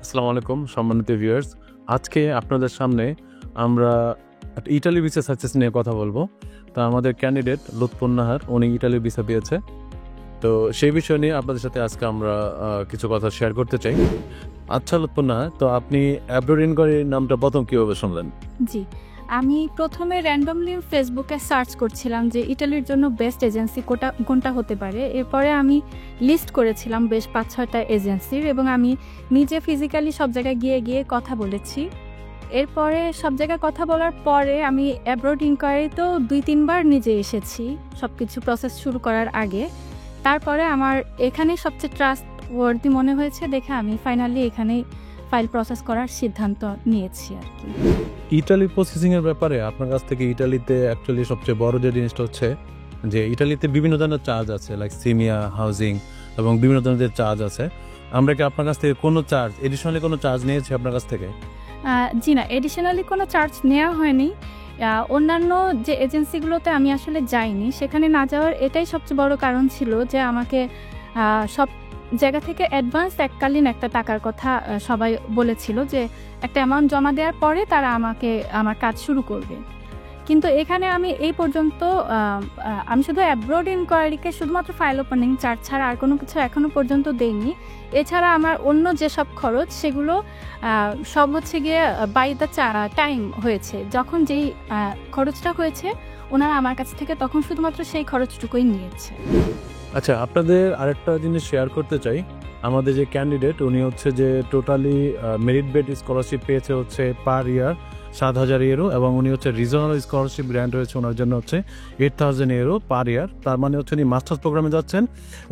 আসসালামু আলাইকুম সম্মানিত ভিউয়ার্স। আজকে আপনাদের সামনে আমরা ইটালি ভিসা সাকসেস নিয়ে কথা বলবো। তো আমাদের ক্যান্ডিডেট লুৎফুন নাহার, উনি ইটালি ভিসা পেয়েছে। তো সেই বিষয় নিয়ে আপনাদের সাথে আজকে আমরা কিছু কথা শেয়ার করতে চাই। আচ্ছা লুৎফুন নাহার, তো আপনি অ্যাব্রোড ইনকোয়ারির নামটা প্রথম কীভাবে শুনলেন? জি, আমি প্রথমে র্যান্ডমলি ফেসবুকে সার্চ করছিলাম যে ইটালির জন্য বেস্ট এজেন্সি কোনটা হতে পারে। এরপরে আমি লিস্ট করেছিলাম বেশ ৫-৬টা এজেন্সির, এবং আমি নিজে ফিজিক্যালি সব জায়গায় গিয়ে কথা বলেছি। এরপরে সব জায়গায় কথা বলার পরে আমি অ্যাব্রোড ইনকোয়ারিতেও ২-৩ বার নিজে এসেছি সব কিছু প্রসেস শুরু করার আগে। তারপরে আমার এখানেই সবচেয়ে ট্রাস্ট ওয়ার্দি মনে হয়েছে দেখে আমি ফাইনালি এখানেই ফাইল প্রসেস করার সিদ্ধান্ত নিয়েছি আর কি। ইটালি প্রসেসিংয়ের ব্যাপারে আপনার কাছ থেকে ইটালিতে অ্যাকচুয়ালি সবচেয়ে বড় যে জিনিসটা হচ্ছে যে ইটালিতে বিভিন্ন ধরনের চার্জ আছে, লাইক সিমিয়া, হাউজিং এবং বিভিন্ন ধরনের চার্জ আছে। আমরা কি আপনার কাছ থেকে কোনো চার্জ, এডিশনালি কোনো চার্জ নিয়েছি আপনার কাছ থেকে? জি না, এডিশনালি কোনো চার্জ নেওয়া হয়নি। অন্যান্য যে এজেন্সিগুলোতে আমি আসলে যাইনি, সেখানে না যাওয়ার এটাই সবচেয়ে বড় কারণ ছিল যে আমাকে সব জায়গা থেকে অ্যাডভান্স এককালীন একটা টাকার কথা সবাই বলেছিল যে একটা অ্যামাউন্ট জমা দেওয়ার পরে তারা আমাকে আমার কাজ শুরু করবে। কিন্তু এখানে আমি এই পর্যন্ত আমি শুধু অ্যাব্রোড ইনকোয়ারিকে শুধুমাত্র ফাইল ওপেনিং চার্জ ছাড়া আর কোনো কিছু এখনও পর্যন্ত দেইনি। এছাড়া আমার অন্য যেসব খরচ সেগুলো সব হচ্ছে গিয়ে বাই দ্য টাইম হয়েছে। যখন যেই খরচটা হয়েছে ওনারা আমার কাছ থেকে তখন শুধুমাত্র সেই খরচটুকুই নিয়েছে। আচ্ছা, আপনাদের আরেকটা জিনিস শেয়ার করতে চাই। আমাদের যে ক্যান্ডিডেট উনি হচ্ছে যে টোটালি মেরিট বেড স্কলারশিপ পেয়েছে হচ্ছে পার ইয়ার ৭,০০০ ইউরো, এবং উনি হচ্ছে রিজনাল স্কলারশিপ গ্র্যান্ট হয়েছে ওনার জন্য হচ্ছে 8,000 ইউরো পার ইয়ার। তার মানে হচ্ছে উনি মাস্টার্স প্রোগ্রামে যাচ্ছেন।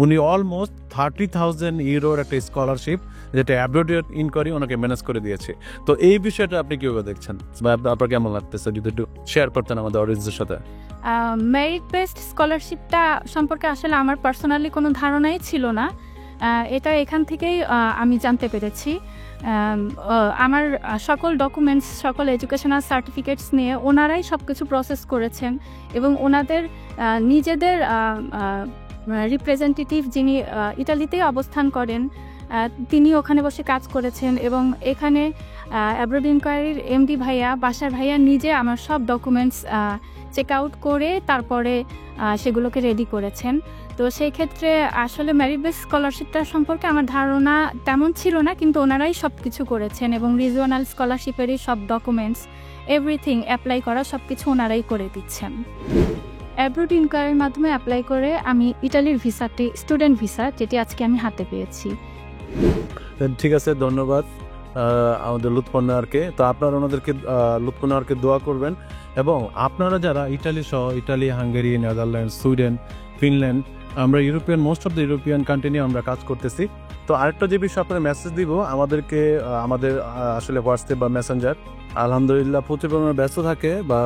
উনি অলমোস্ট 30,000 ইউরোর একটা স্কলারশিপ যেটা অ্যাব্রোড ইনকোয়ারি ওনাকে ম্যানেজ করে দিয়েছে। তো এই বিষয়টা আপনি কীভাবে দেখছেন বা আপনার কেমন লাগতেছে, যদি একটু শেয়ার করতেন আমাদের অডিয়েন্সের সাথে? মেরিট বেসড স্কলারশিপটা সম্পর্কে আসলে আমার পার্সোনালি কোনো ধারণাই ছিল না। এটা এখান থেকেই আমি জানতে পেরেছি। আমার সকল ডকুমেন্টস, সকল এডুকেশনাল সার্টিফিকেটস নিয়ে ওনারাই সব কিছু প্রসেস করেছেন, এবং ওনাদের নিজেদের রিপ্রেজেন্টেটিভ যিনি ইটালিতেই অবস্থান করেন তিনি ওখানে বসে কাজ করেছেন, এবং এখানে অ্যাব্রোড ইনকোয়ারির এমডি ভাইয়া, বাসার ভাইয়া নিজে আমার সব ডকুমেন্টস চেক আউট করে তারপরে সেগুলোকে রেডি করেছেন। তো সেই ক্ষেত্রে আসলে মেরিট বেস স্কলারশিপটা সম্পর্কে আমার ধারণা তেমন ছিল না, কিন্তু ওনারাই সব কিছু করেছেন, এবং রিজিওনাল স্কলারশিপেরই সব ডকুমেন্টস এভরিথিং অ্যাপ্লাই করা সব কিছু ওনারাই করে দিচ্ছেন। অ্যাব্রোড ইনকোয়ারির মাধ্যমে অ্যাপ্লাই করে আমি ইটালির ভিসাটি, স্টুডেন্ট ভিসা, যেটি আজকে আমি হাতে পেয়েছি। ঠিক আছে, ধন্যবাদ আমাদের লুৎফুন নাহারকে। তো আপনারা ওনাদেরকে লুৎফুন নাহারকে দোয়া করবেন, এবং আপনারা যারা ইটালি সহ Italy, Hungary, Netherland, Sweden, Finland, আমরা European most of the European country নিয়ে আমরা কাজ করতেছি। তো আরেকটা যে বিষয় আপনাদের মেসেজ দিব, আমাদেরকে আমাদের আসলে হোয়াটসঅ্যাপ বা মেসেঞ্জার আলহামদুলিল্লাহ প্রচুর পরিমাণে ব্যস্ত থাকে, বা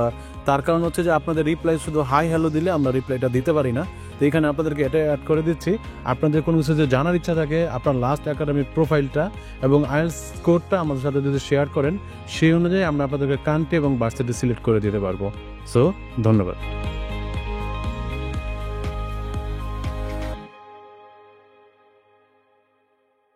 তার কারণ হচ্ছে যে আপনাদের রিপ্লাই শুধু হাই হ্যালো দিলে আমরা রিপ্লাইটা দিতে পারি না। তো এখানে আপনাদেরকে এটা অ্যাড করে দিচ্ছি। আপনাদের কোনো কিছু যদি জানার ইচ্ছা থাকে, আপনার লাস্ট একাডেমিক প্রোফাইলটা এবং আইএলটিএস স্কোরটা আমাদের সাথে যদি শেয়ার করেন, সেই অনুযায়ী আমরা আপনাদেরকে কান্ট্রি এবং ভার্সিটি সিলেক্ট করে দিতে পারবো। সো ধন্যবাদ।